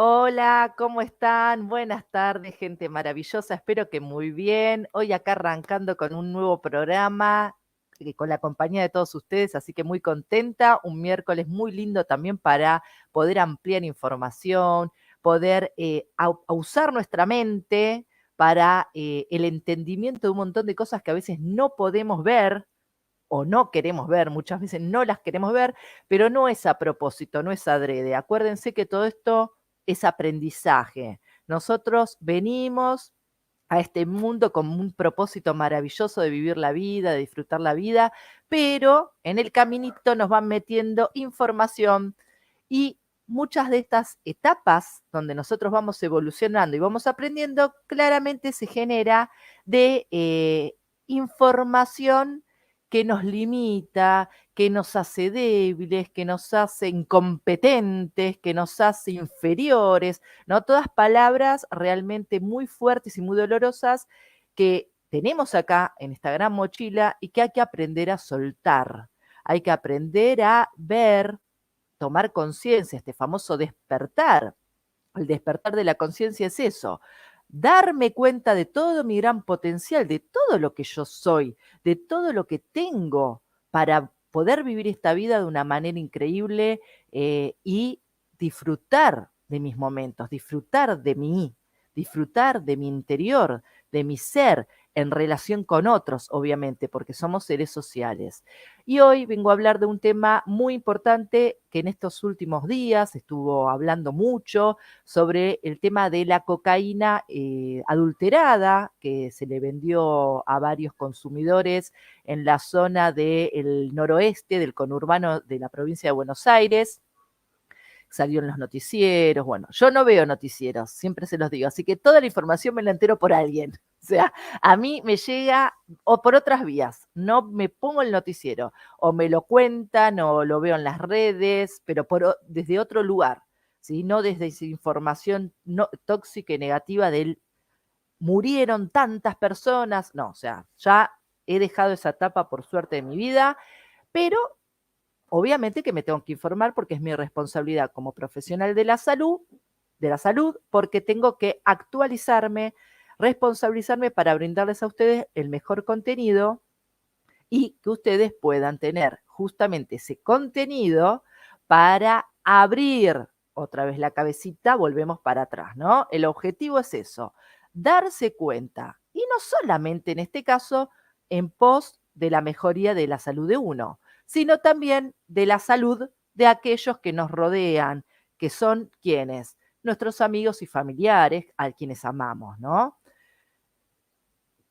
Hola, ¿cómo están? Buenas tardes, gente maravillosa. Espero que muy bien. Hoy acá arrancando con un nuevo programa, con la compañía de todos ustedes, así que muy contenta. Un miércoles muy lindo también para poder ampliar información, poder a usar nuestra mente para el entendimiento de un montón de cosas que a veces no podemos ver o no queremos ver, muchas veces no las queremos ver, pero no es a propósito, no es adrede. Acuérdense que todo esto es aprendizaje. Nosotros venimos a este mundo con un propósito maravilloso de vivir la vida, de disfrutar la vida, pero en el caminito nos van metiendo información y muchas de estas etapas donde nosotros vamos evolucionando y vamos aprendiendo, claramente se genera de información que nos limita, que nos hace débiles, que nos hace incompetentes, que nos hace inferiores, ¿no? Todas palabras realmente muy fuertes y muy dolorosas que tenemos acá en esta gran mochila y que hay que aprender a soltar. Hay que aprender a ver, tomar conciencia, este famoso despertar. El despertar de la conciencia es eso, darme cuenta de todo mi gran potencial, de todo lo que yo soy, de todo lo que tengo para poder vivir esta vida de una manera increíble y disfrutar de mis momentos, disfrutar de mi interior, de mi ser, en relación con otros, obviamente, porque somos seres sociales. Y hoy vengo a hablar de un tema muy importante que en estos últimos días estuvo hablando mucho sobre el tema de la cocaína adulterada que se le vendió a varios consumidores en la zona del noroeste del conurbano de la provincia de Buenos Aires. Salió en los noticieros, bueno, yo no veo noticieros, siempre se los digo, así que toda la información me la entero por alguien. O sea, a mí me llega o por otras vías, no me pongo el noticiero, o me lo cuentan o lo veo en las redes, pero desde otro lugar, ¿sí? No desde esa información no, tóxica y negativa del murieron tantas personas, no, o sea, ya he dejado esa etapa por suerte de mi vida, pero obviamente que me tengo que informar porque es mi responsabilidad como profesional de la salud, porque tengo que actualizarme, responsabilizarme para brindarles a ustedes el mejor contenido y que ustedes puedan tener justamente ese contenido para abrir otra vez la cabecita, volvemos para atrás, ¿no? El objetivo es eso, darse cuenta, y no solamente en este caso en pos de la mejoría de la salud de uno, sino también de la salud de aquellos que nos rodean, que son quienes, nuestros amigos y familiares, a quienes amamos, ¿no?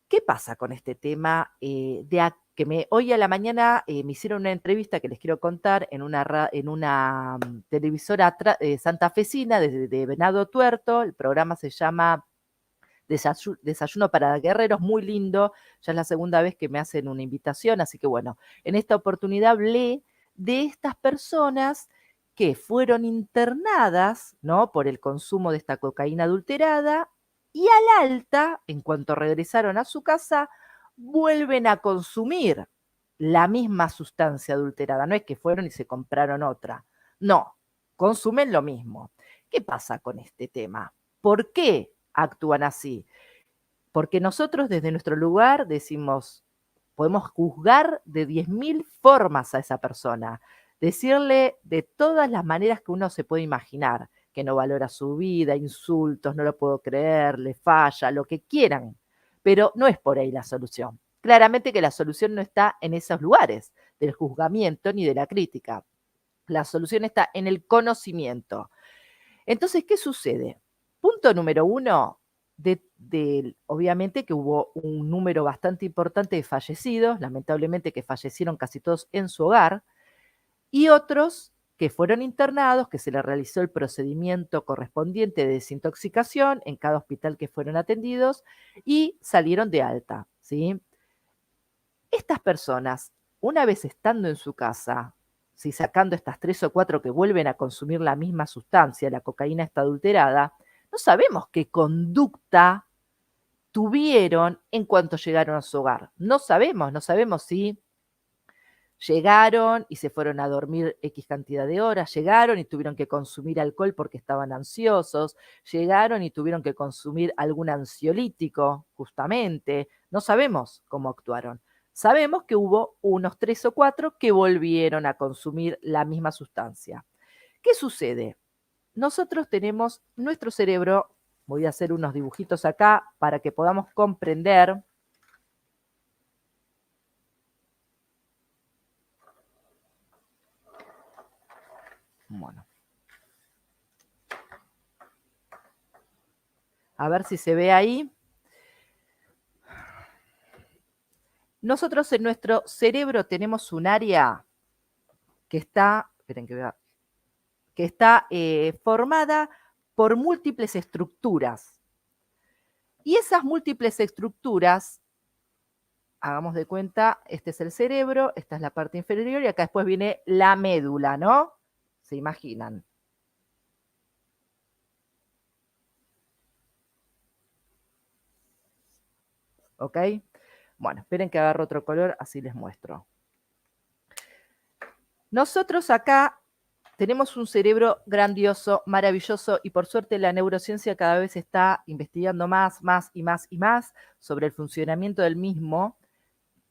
¿Qué pasa con este tema hoy a la mañana me hicieron una entrevista que les quiero contar en una televisora santafesina de Venado Tuerto? El programa se llama Desayuno para Guerreros, muy lindo. Ya es la segunda vez que me hacen una invitación, así que bueno, en esta oportunidad hablé de estas personas que fueron internadas, ¿no? Por el consumo de esta cocaína adulterada y al alta, en cuanto regresaron a su casa, vuelven a consumir la misma sustancia adulterada. No es que fueron y se compraron otra. No, consumen lo mismo. ¿Qué pasa con este tema? ¿Por qué actúan así? Porque nosotros desde nuestro lugar decimos, podemos juzgar de 10.000 formas a esa persona, decirle de todas las maneras que uno se puede imaginar, que no valora su vida, insultos, no lo puedo creer, le falla, lo que quieran, pero no es por ahí la solución. Claramente que la solución no está en esos lugares del juzgamiento ni de la crítica. La solución está en el conocimiento. Entonces, ¿qué sucede? Punto número uno, obviamente que hubo un número bastante importante de fallecidos, lamentablemente que fallecieron casi todos en su hogar, y otros que fueron internados, que se les realizó el procedimiento correspondiente de desintoxicación en cada hospital que fueron atendidos y salieron de alta, ¿sí? Estas personas, una vez estando en su casa, si sacando estas 3 o 4 que vuelven a consumir la misma sustancia, la cocaína está adulterada, no sabemos qué conducta tuvieron en cuanto llegaron a su hogar. No sabemos si Llegaron y se fueron a dormir X cantidad de horas, llegaron y tuvieron que consumir alcohol porque estaban ansiosos, llegaron y tuvieron que consumir algún ansiolítico, justamente. No sabemos cómo actuaron. Sabemos que hubo unos 3 o 4 que volvieron a consumir la misma sustancia. ¿Qué sucede? Nosotros tenemos nuestro cerebro, voy a hacer unos dibujitos acá para que podamos comprender. Bueno. A ver si se ve ahí. Nosotros en nuestro cerebro tenemos un área que está, esperen que vea, que está formada por múltiples estructuras. Y esas múltiples estructuras, hagamos de cuenta, este es el cerebro, esta es la parte inferior y acá después viene la médula, ¿no? ¿Se imaginan? ¿Ok? Bueno, esperen que agarro otro color, así les muestro. Nosotros acá tenemos un cerebro grandioso, maravilloso, y por suerte la neurociencia cada vez está investigando más y más sobre el funcionamiento del mismo.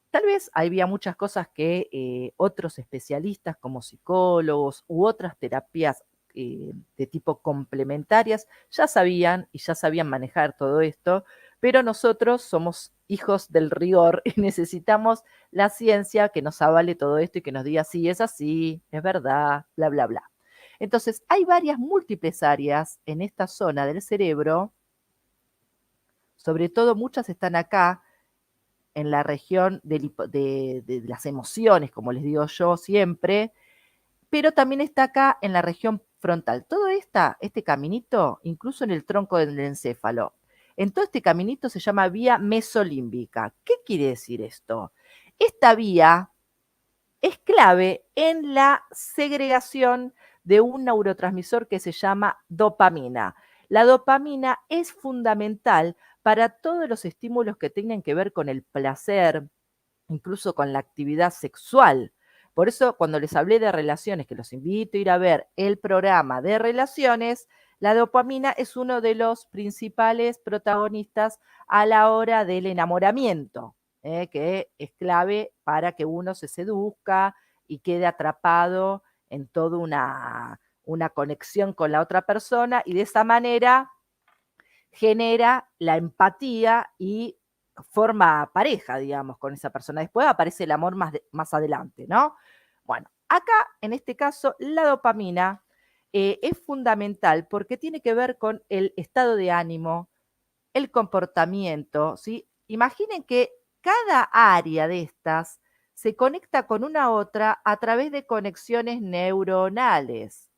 Tal vez había muchas cosas que otros especialistas como psicólogos u otras terapias de tipo complementarias ya sabían y ya sabían manejar todo esto, pero nosotros somos hijos del rigor y necesitamos la ciencia que nos avale todo esto y que nos diga sí, es así, es verdad, bla, bla, bla. Entonces, hay varias múltiples áreas en esta zona del cerebro, sobre todo muchas están acá, en la región de las emociones, como les digo yo siempre, pero también está acá en la región frontal. Todo este caminito, incluso en el tronco del encéfalo, en todo este caminito se llama vía mesolímbica. ¿Qué quiere decir esto? Esta vía es clave en la segregación de un neurotransmisor que se llama dopamina. La dopamina es fundamental para todos los estímulos que tengan que ver con el placer, incluso con la actividad sexual. Por eso, cuando les hablé de relaciones, que los invito a ir a ver el programa de relaciones, la dopamina es uno de los principales protagonistas a la hora del enamoramiento, que es clave para que uno se seduzca y quede atrapado en toda una conexión con la otra persona y de esa manera genera la empatía y forma pareja, digamos, con esa persona. Después aparece el amor más adelante, ¿no? Bueno, acá, en este caso, la dopamina es fundamental porque tiene que ver con el estado de ánimo, el comportamiento, ¿sí? Imaginen que cada área de estas se conecta con una otra a través de conexiones neuronales,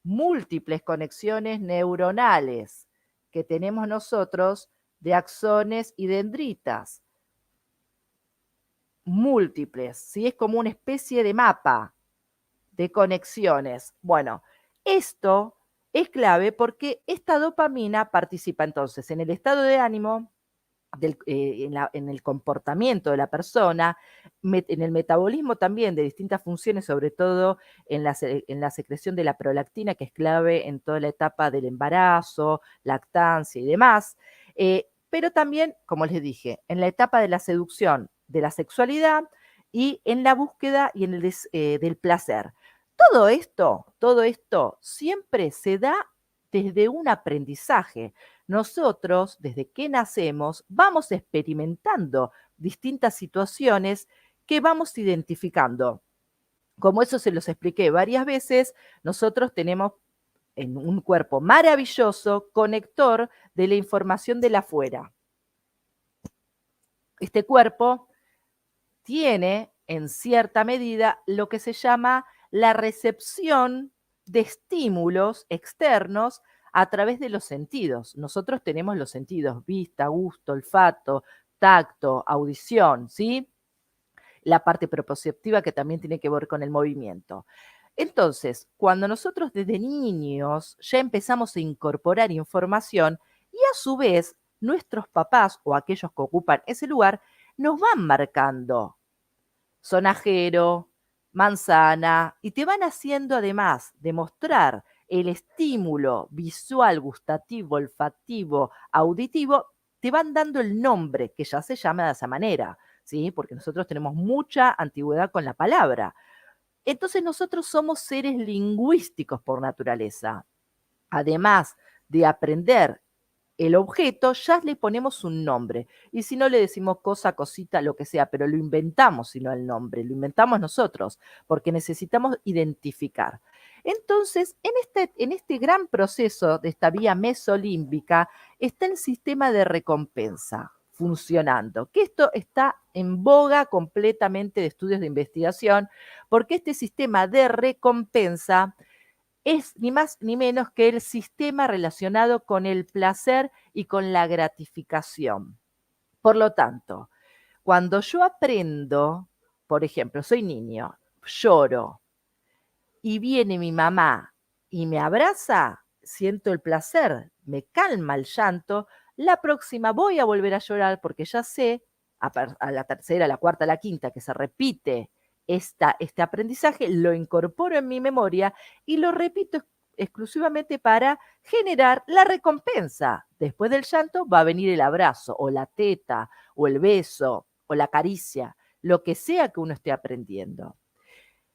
múltiples conexiones neuronales que tenemos nosotros de axones y dendritas, múltiples, ¿sí? Es como una especie de mapa de conexiones. Bueno, esto es clave porque esta dopamina participa entonces en el estado de ánimo, en el comportamiento de la persona, en el metabolismo también de distintas funciones, sobre todo en la secreción de la prolactina, que es clave en toda la etapa del embarazo, lactancia y demás, pero también, como les dije, en la etapa de la seducción, de la sexualidad y en la búsqueda y en el del placer. Todo esto siempre se da desde un aprendizaje. Nosotros, desde que nacemos, vamos experimentando distintas situaciones que vamos identificando. Como eso se los expliqué varias veces, nosotros tenemos en un cuerpo maravilloso conector de la información de la afuera. Este cuerpo tiene, en cierta medida, lo que se llama la recepción de estímulos externos a través de los sentidos. Nosotros tenemos los sentidos: vista, gusto, olfato, tacto, audición, ¿sí? La parte proprioceptiva que también tiene que ver con el movimiento. Entonces, cuando nosotros desde niños ya empezamos a incorporar información y a su vez nuestros papás o aquellos que ocupan ese lugar nos van marcando sonajero, manzana, y te van haciendo además demostrar el estímulo visual, gustativo, olfativo, auditivo, te van dando el nombre que ya se llama de esa manera, ¿sí? Porque nosotros tenemos mucha antigüedad con la palabra. Entonces nosotros somos seres lingüísticos por naturaleza. Además de aprender el objeto, ya le ponemos un nombre. Y si no, le decimos cosa, cosita, lo que sea, pero lo inventamos, si no el nombre, lo inventamos nosotros, porque necesitamos identificar. Entonces, en este gran proceso de esta vía mesolímbica está el sistema de recompensa funcionando, que esto está en boga completamente de estudios de investigación, porque este sistema de recompensa es ni más ni menos que el sistema relacionado con el placer y con la gratificación. Por lo tanto, cuando yo aprendo, por ejemplo, soy niño, lloro y viene mi mamá y me abraza, siento el placer, me calma el llanto, la próxima voy a volver a llorar porque ya sé, a la tercera, a la cuarta, a la quinta, que se repite este aprendizaje, lo incorporo en mi memoria y lo repito exclusivamente para generar la recompensa. Después del llanto va a venir el abrazo o la teta o el beso o la caricia, lo que sea que uno esté aprendiendo.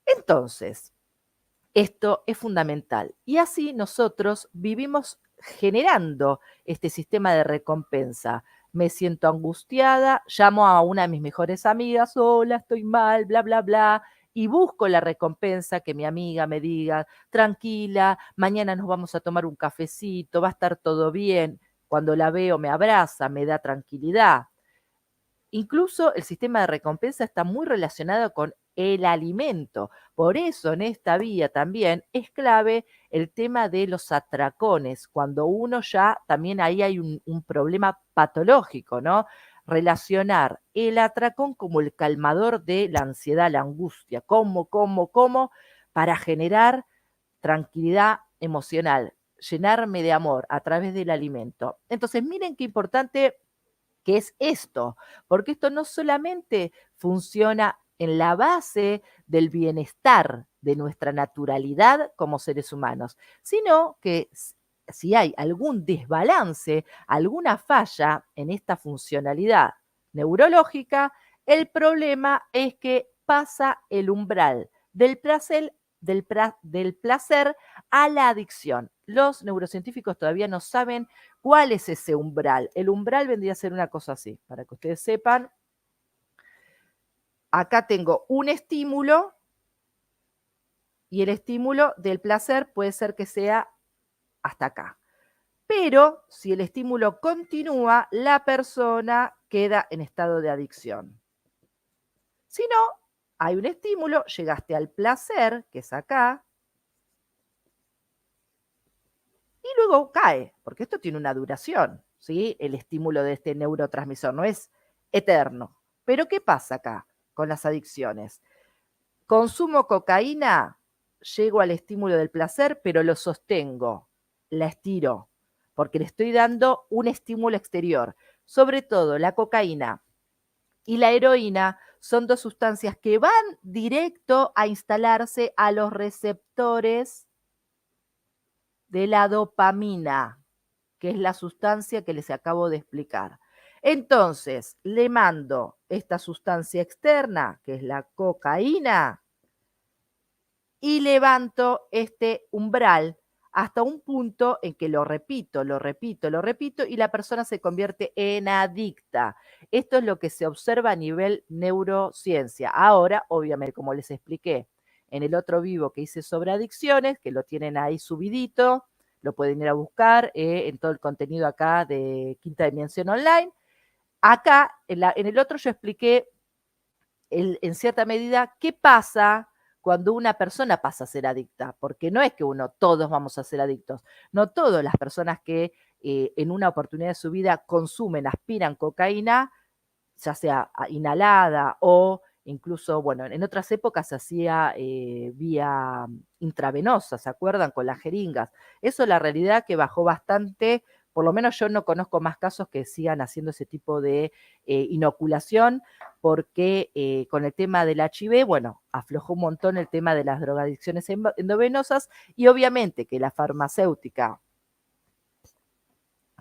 Entonces, esto es fundamental. Y así nosotros vivimos generando este sistema de recompensa. Me siento angustiada, llamo a una de mis mejores amigas, hola, estoy mal, bla, bla, bla, y busco la recompensa que mi amiga me diga, tranquila, mañana nos vamos a tomar un cafecito, va a estar todo bien. Cuando la veo me abraza, me da tranquilidad. Incluso el sistema de recompensa está muy relacionado con el alimento. Por eso en esta vía también es clave el tema de los atracones, cuando uno ya también ahí hay un problema patológico, ¿no? Relacionar el atracón como el calmador de la ansiedad, la angustia, como, para generar tranquilidad emocional, llenarme de amor a través del alimento. Entonces, miren qué importante que es esto, porque esto no solamente funciona en la base del bienestar de nuestra naturalidad como seres humanos, sino que si hay algún desbalance, alguna falla en esta funcionalidad neurológica, el problema es que pasa el umbral del placer a la adicción. Los neurocientíficos todavía no saben cuál es ese umbral. El umbral vendría a ser una cosa así, para que ustedes sepan. Acá tengo un estímulo y el estímulo del placer puede ser que sea hasta acá. Pero si el estímulo continúa, la persona queda en estado de adicción. Si no, hay un estímulo, llegaste al placer, que es acá, y luego cae, porque esto tiene una duración, ¿sí? El estímulo de este neurotransmisor no es eterno. Pero ¿qué pasa acá con las adicciones? Consumo cocaína, llego al estímulo del placer, pero lo sostengo, la estiro, porque le estoy dando un estímulo exterior. Sobre todo la cocaína y la heroína son dos sustancias que van directo a instalarse a los receptores de la dopamina, que es la sustancia que les acabo de explicar. Entonces, le mando esta sustancia externa, que es la cocaína, y levanto este umbral hasta un punto en que lo repito, y la persona se convierte en adicta. Esto es lo que se observa a nivel neurociencia. Ahora, obviamente, como les expliqué en el otro vivo que hice sobre adicciones, que lo tienen ahí subidito, lo pueden ir a buscar en todo el contenido acá de Quinta Dimensión Online. Acá, en el otro yo expliqué en cierta medida qué pasa cuando una persona pasa a ser adicta, porque no es que todos vamos a ser adictos, no todas las personas que en una oportunidad de su vida consumen, aspiran cocaína, ya sea inhalada o incluso, bueno, en otras épocas se hacía vía intravenosa, ¿se acuerdan? Con las jeringas. Eso la realidad que bajó bastante por lo menos yo no conozco más casos que sigan haciendo ese tipo de inoculación, porque con el tema del HIV, bueno, aflojó un montón el tema de las drogadicciones endovenosas y obviamente que la farmacéutica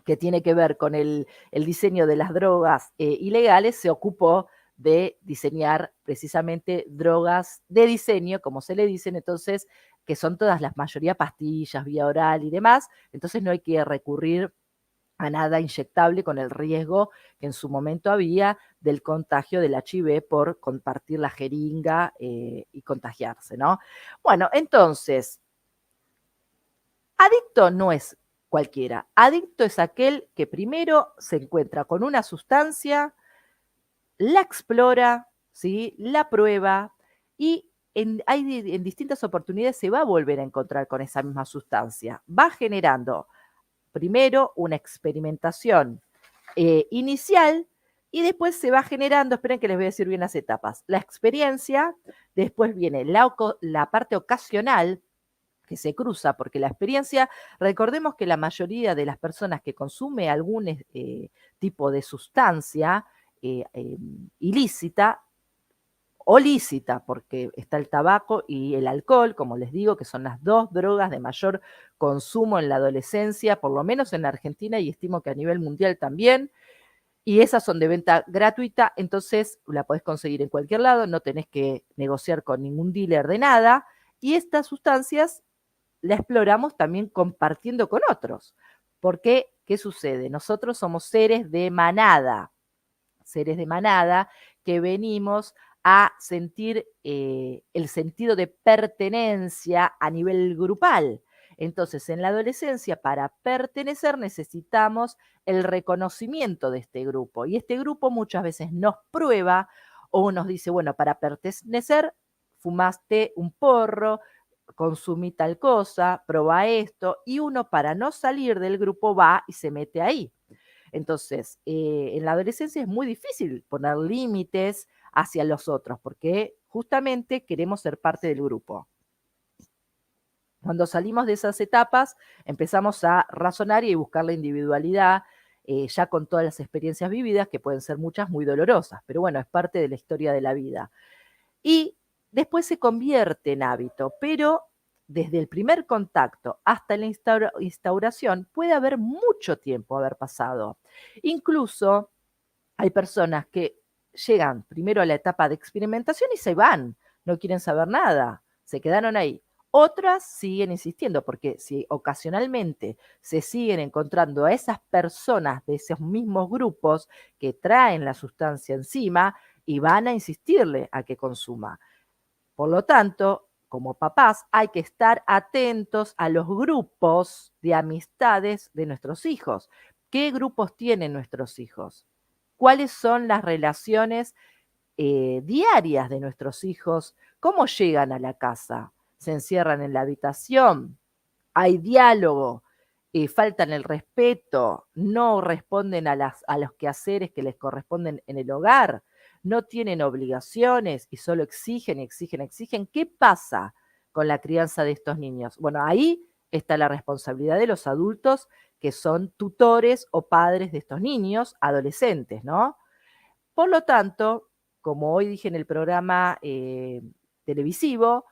que tiene que ver con el diseño de las drogas ilegales se ocupó de diseñar precisamente drogas de diseño, como se le dicen, entonces, que son todas las mayoría pastillas, vía oral y demás, entonces no hay que recurrir a nada inyectable con el riesgo que en su momento había del contagio del HIV por compartir la jeringa y contagiarse, ¿no? Bueno, entonces, adicto no es cualquiera. Adicto es aquel que primero se encuentra con una sustancia, la explora, ¿sí? La prueba y en distintas oportunidades se va a volver a encontrar con esa misma sustancia. Va generando primero una experimentación inicial y después se va generando, esperen que les voy a decir bien las etapas, la experiencia, después viene la parte ocasional que se cruza, porque la experiencia, recordemos que la mayoría de las personas que consume algún tipo de sustancia ilícita o lícita, porque está el tabaco y el alcohol, como les digo, que son las dos drogas de mayor consumo en la adolescencia, por lo menos en la Argentina y estimo que a nivel mundial también, y esas son de venta gratuita, entonces la podés conseguir en cualquier lado, no tenés que negociar con ningún dealer de nada, y estas sustancias la exploramos también compartiendo con otros. Porque, ¿qué sucede? Nosotros somos seres de manada que venimos a sentir el sentido de pertenencia a nivel grupal. Entonces, en la adolescencia, para pertenecer necesitamos el reconocimiento de este grupo. Y este grupo muchas veces nos prueba o nos dice, bueno, para pertenecer, fumaste un porro, consumí tal cosa, proba esto, y uno para no salir del grupo va y se mete ahí. Entonces, en la adolescencia es muy difícil poner límites hacia los otros, porque justamente queremos ser parte del grupo. Cuando salimos de esas etapas, empezamos a razonar y buscar la individualidad, ya con todas las experiencias vividas, que pueden ser muchas muy dolorosas, pero bueno, es parte de la historia de la vida. Y después se convierte en hábito, pero desde el primer contacto hasta la instauración puede haber mucho tiempo haber pasado. Incluso hay personas que llegan primero a la etapa de experimentación y se van, no quieren saber nada, se quedaron ahí. Otras siguen insistiendo, porque si ocasionalmente se siguen encontrando a esas personas de esos mismos grupos que traen la sustancia encima y van a insistirle a que consuma. Por lo tanto, como papás hay que estar atentos a los grupos de amistades de nuestros hijos. ¿Qué grupos tienen nuestros hijos? ¿Cuáles son las relaciones diarias de nuestros hijos? ¿Cómo llegan a la casa? ¿Se encierran en la habitación? ¿Hay diálogo? ¿Faltan el respeto? ¿No responden a los quehaceres que les corresponden en el hogar? ¿No tienen obligaciones y solo exigen, exigen, exigen? ¿Qué pasa con la crianza de estos niños? Bueno, ahí está la responsabilidad de los adultos que son tutores o padres de estos niños, adolescentes, ¿no? Por lo tanto, como hoy dije en el programa televisivo,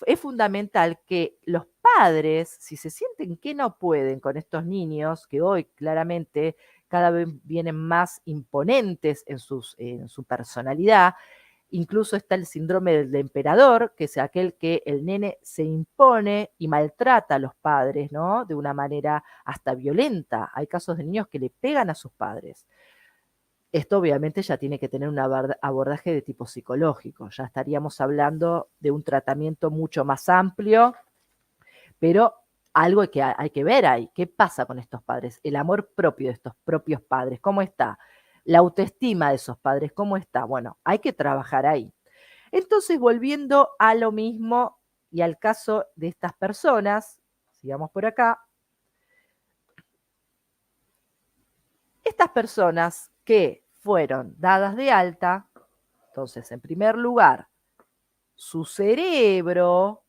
es fundamental que los padres, si se sienten que no pueden con estos niños, que hoy claramente cada vez vienen más imponentes en su personalidad, incluso está el síndrome del emperador, que es aquel que el nene se impone y maltrata a los padres, ¿no? De una manera hasta violenta. Hay casos de niños que le pegan a sus padres. Esto obviamente ya tiene que tener un abordaje de tipo psicológico, ya estaríamos hablando de un tratamiento mucho más amplio, pero algo que hay que ver ahí, ¿qué pasa con estos padres? El amor propio de estos propios padres, ¿cómo está? La autoestima de esos padres, ¿cómo está? Bueno, hay que trabajar ahí. Entonces, volviendo a lo mismo y al caso de estas personas, sigamos por acá, estas personas que fueron dadas de alta, entonces, en primer lugar, su cerebro,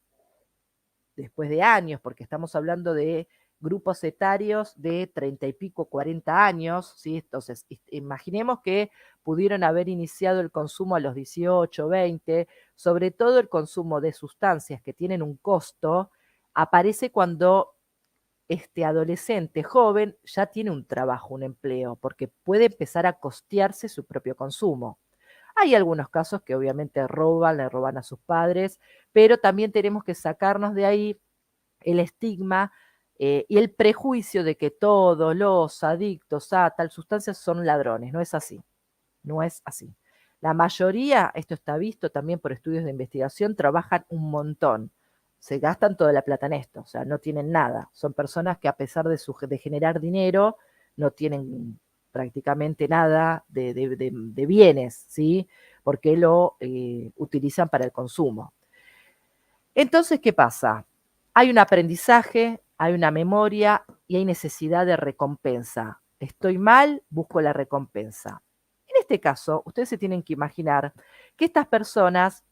después de años, porque estamos hablando de grupos etarios de 30 y pico, 40 años, ¿sí? Entonces, imaginemos que pudieron haber iniciado el consumo a los 18, 20, sobre todo el consumo de sustancias que tienen un costo, aparece cuando este adolescente joven ya tiene un trabajo, un empleo, porque puede empezar a costearse su propio consumo. Hay algunos casos que obviamente le roban a sus padres, pero también tenemos que sacarnos de ahí el estigma y el prejuicio de que todos los adictos a tal sustancia son ladrones. No es así, no es así. La mayoría, esto está visto también por estudios de investigación, trabajan un montón. Se gastan toda la plata en esto, o sea, no tienen nada. Son personas que a pesar de generar dinero, no tienen prácticamente nada de bienes, ¿sí? Porque lo utilizan para el consumo. Entonces, ¿qué pasa? Hay un aprendizaje, hay una memoria y hay necesidad de recompensa. Estoy mal, busco la recompensa. En este caso, ustedes se tienen que imaginar que estas personas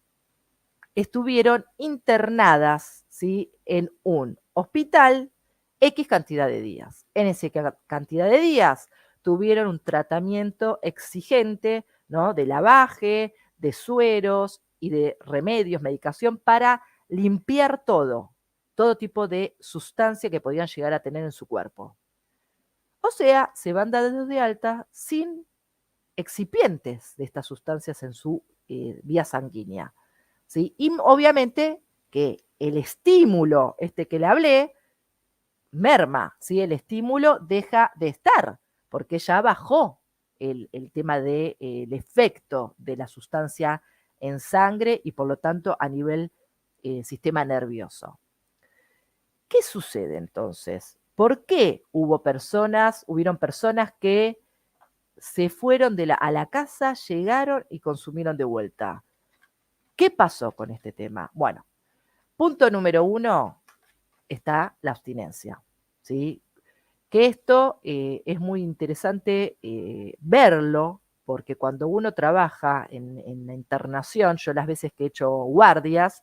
estuvieron internadas, ¿sí?, en un hospital X cantidad de días. En esa cantidad de días tuvieron un tratamiento exigente, ¿no?, de lavaje, de sueros y de remedios, medicación para limpiar todo tipo de sustancia que podían llegar a tener en su cuerpo. O sea, se van dados de alta sin excipientes de estas sustancias en su vía sanguínea, ¿sí? Y obviamente que el estímulo este que le hablé merma, ¿sí? El estímulo deja de estar, porque ya bajó el tema del efecto de la sustancia en sangre y por lo tanto a nivel sistema nervioso. ¿Qué sucede entonces? ¿Por qué hubieron personas que se fueron a la casa, llegaron y consumieron de vuelta? ¿Qué pasó con este tema? Bueno, punto número 1 está la abstinencia, ¿sí? Que esto es muy interesante verlo, porque cuando uno trabaja en la internación, yo las veces que he hecho guardias,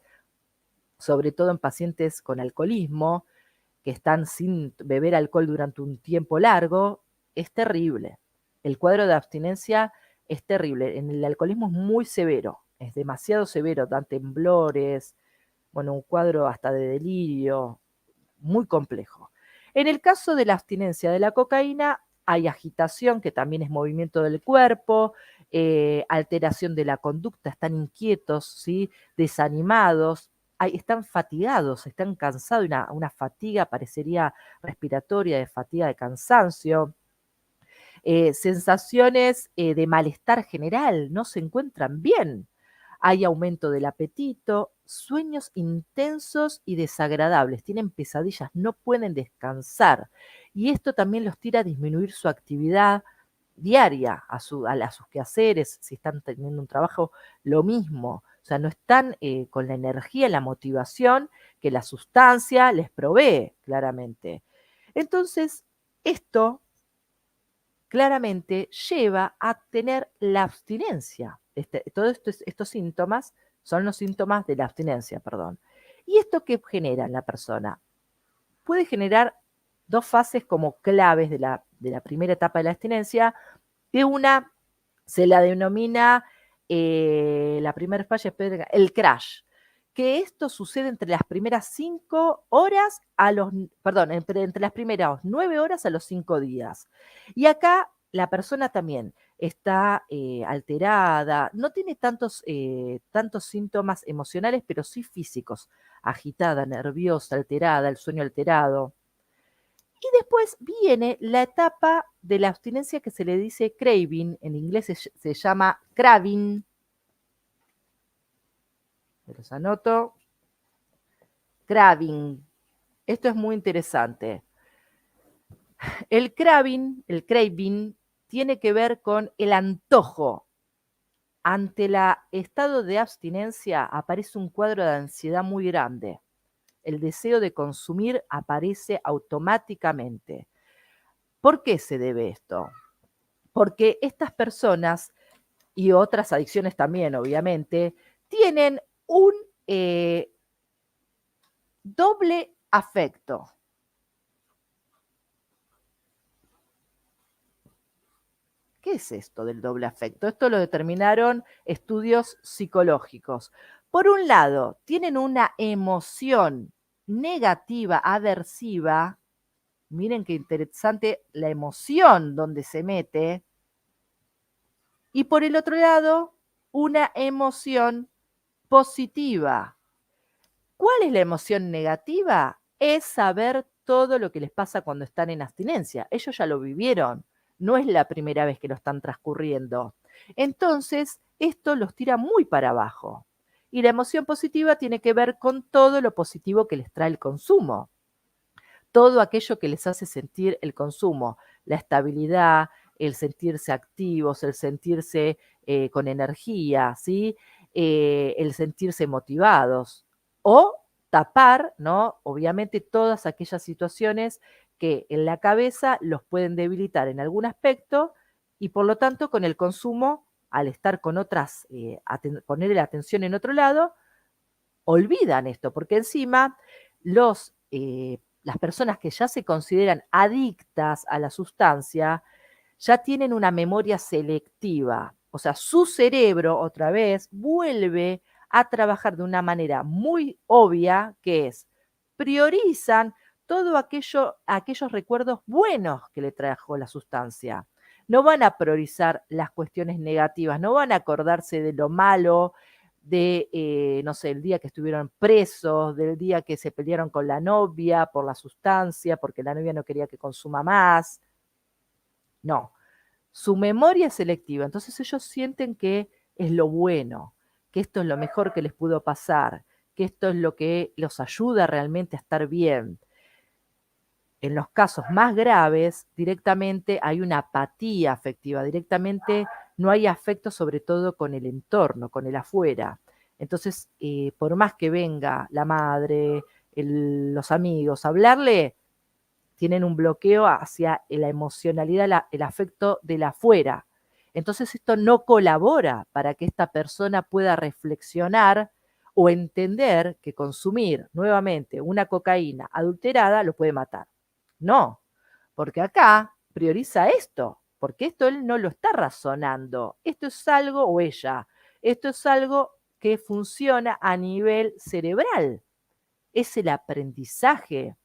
sobre todo en pacientes con alcoholismo, que están sin beber alcohol durante un tiempo largo, es terrible. El cuadro de abstinencia es terrible. En el alcoholismo es muy severo, es demasiado severo, dan temblores, bueno, un cuadro hasta de delirio, muy complejo. En el caso de la abstinencia de la cocaína, hay agitación, que también es movimiento del cuerpo, alteración de la conducta, están inquietos, ¿sí?, desanimados, están fatigados, están cansados, una fatiga parecería respiratoria, de fatiga, de cansancio, sensaciones de malestar general, no se encuentran bien. Hay aumento del apetito, sueños intensos y desagradables, tienen pesadillas, no pueden descansar. Y esto también los tira a disminuir su actividad diaria, a sus quehaceres, si están teniendo un trabajo, lo mismo. O sea, no están con la energía, la motivación que la sustancia les provee, claramente. Entonces, esto claramente lleva a tener la abstinencia. Todos estos síntomas son los síntomas de la abstinencia, perdón. ¿Y esto qué genera en la persona? Puede generar dos fases como claves de la primera etapa de la abstinencia, que una se la denomina la primera fase, el crash, que esto sucede entre las primeras 5 horas perdón, entre las primeras 9 horas a los 5 días. Y acá la persona también está alterada, no tiene tantos síntomas emocionales, pero sí físicos, agitada, nerviosa, alterada, el sueño alterado. Y después viene la etapa de la abstinencia que se le dice craving, en inglés se llama craving. Me los anoto. Craving. Esto es muy interesante. El craving, tiene que ver con el antojo. Ante el estado de abstinencia aparece un cuadro de ansiedad muy grande. El deseo de consumir aparece automáticamente. ¿Por qué se debe esto? Porque estas personas, y otras adicciones también, obviamente, tienen un doble afecto. ¿Qué es esto del doble afecto? Esto lo determinaron estudios psicológicos. Por un lado, tienen una emoción negativa, aversiva. Miren qué interesante la emoción donde se mete. Y por el otro lado, una emoción positiva. ¿Cuál es la emoción negativa? Es saber todo lo que les pasa cuando están en abstinencia. Ellos ya lo vivieron, no es la primera vez que lo están transcurriendo. Entonces, esto los tira muy para abajo. Y la emoción positiva tiene que ver con todo lo positivo que les trae el consumo. Todo aquello que les hace sentir el consumo, la estabilidad, el sentirse activos, el sentirse con energía, ¿sí? El sentirse motivados. O tapar, ¿no? Obviamente todas aquellas situaciones que en la cabeza los pueden debilitar en algún aspecto y por lo tanto con el consumo, al estar con otras, poner la atención en otro lado, olvidan esto, porque encima las personas que ya se consideran adictas a la sustancia ya tienen una memoria selectiva. O sea, su cerebro otra vez vuelve a trabajar de una manera muy obvia, que es, priorizan todo aquellos recuerdos buenos que le trajo la sustancia. No van a priorizar las cuestiones negativas, no van a acordarse de lo malo, de, no sé, el día que estuvieron presos, del día que se pelearon con la novia por la sustancia, porque la novia no quería que consuma más. No, su memoria es selectiva, entonces ellos sienten que es lo bueno, que esto es lo mejor que les pudo pasar, que esto es lo que los ayuda realmente a estar bien. En los casos más graves, directamente hay una apatía afectiva, directamente no hay afecto, sobre todo con el entorno, con el afuera. Entonces, por más que venga la madre, los amigos a hablarle, tienen un bloqueo hacia la emocionalidad, el afecto del afuera. Entonces esto no colabora para que esta persona pueda reflexionar o entender que consumir nuevamente una cocaína adulterada lo puede matar. No, porque acá prioriza esto, porque esto él no lo está razonando. Esto es algo, o ella, esto es algo que funciona a nivel cerebral. Es el aprendizaje,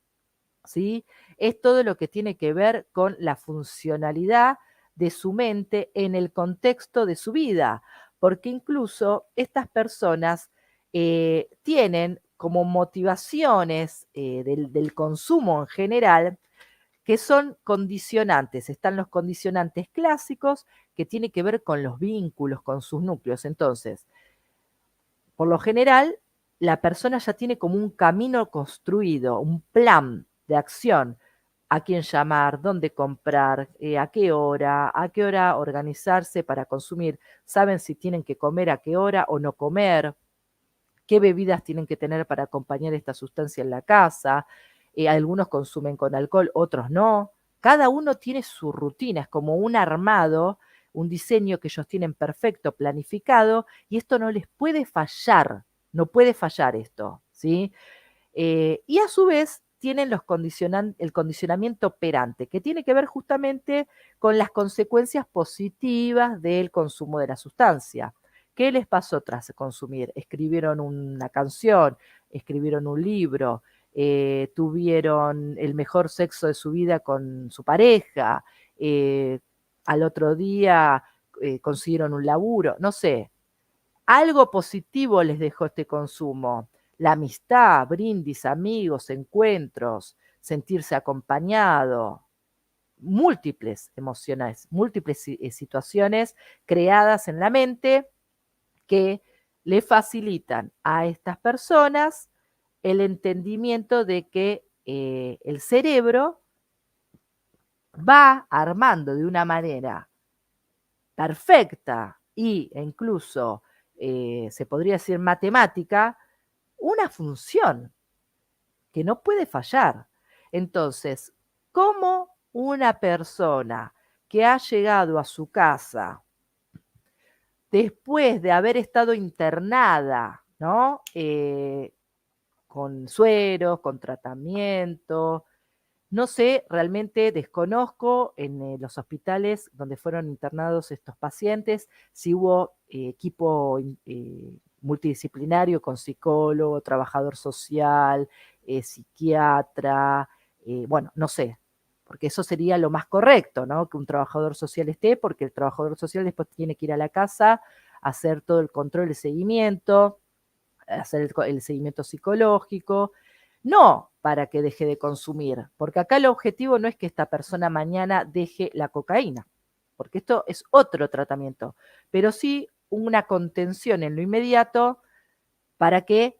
¿sí? Es todo lo que tiene que ver con la funcionalidad de su mente en el contexto de su vida, porque incluso estas personas tienen como motivaciones del consumo en general, que son condicionantes. Están los condicionantes clásicos que tienen que ver con los vínculos, con sus núcleos. Entonces, por lo general, la persona ya tiene como un camino construido, un plan de acción, a quién llamar, dónde comprar, a qué hora organizarse para consumir, saben si tienen que comer a qué hora o no comer, qué bebidas tienen que tener para acompañar esta sustancia en la casa. Algunos consumen con alcohol, otros no. Cada uno tiene su rutina, es como un armado, un diseño que ellos tienen perfecto, planificado, y esto no les puede fallar, no puede fallar esto, ¿sí? Y a su vez tienen el condicionamiento operante, que tiene que ver justamente con las consecuencias positivas del consumo de la sustancia. ¿Qué les pasó tras consumir? Escribieron una canción, escribieron un libro, tuvieron el mejor sexo de su vida con su pareja, al otro día consiguieron un laburo, no sé, algo positivo les dejó este consumo. La amistad, brindis, amigos, encuentros, sentirse acompañado, múltiples emociones, múltiples situaciones creadas en la mente que le facilitan a estas personas el entendimiento de que el cerebro va armando de una manera perfecta e incluso se podría decir matemática, una función que no puede fallar. Entonces, ¿cómo una persona que ha llegado a su casa después de haber estado internada, ¿no? Con sueros, con tratamiento, No sé, realmente desconozco en los hospitales donde fueron internados estos pacientes si hubo equipo multidisciplinario con psicólogo, trabajador social, psiquiatra, bueno, no sé, porque eso sería lo más correcto, ¿no? Que un trabajador social esté, porque el trabajador social después tiene que ir a la casa, hacer todo el control y seguimiento, hacer el seguimiento psicológico, no para que deje de consumir, porque acá el objetivo no es que esta persona mañana deje la cocaína, porque esto es otro tratamiento, pero sí una contención en lo inmediato para que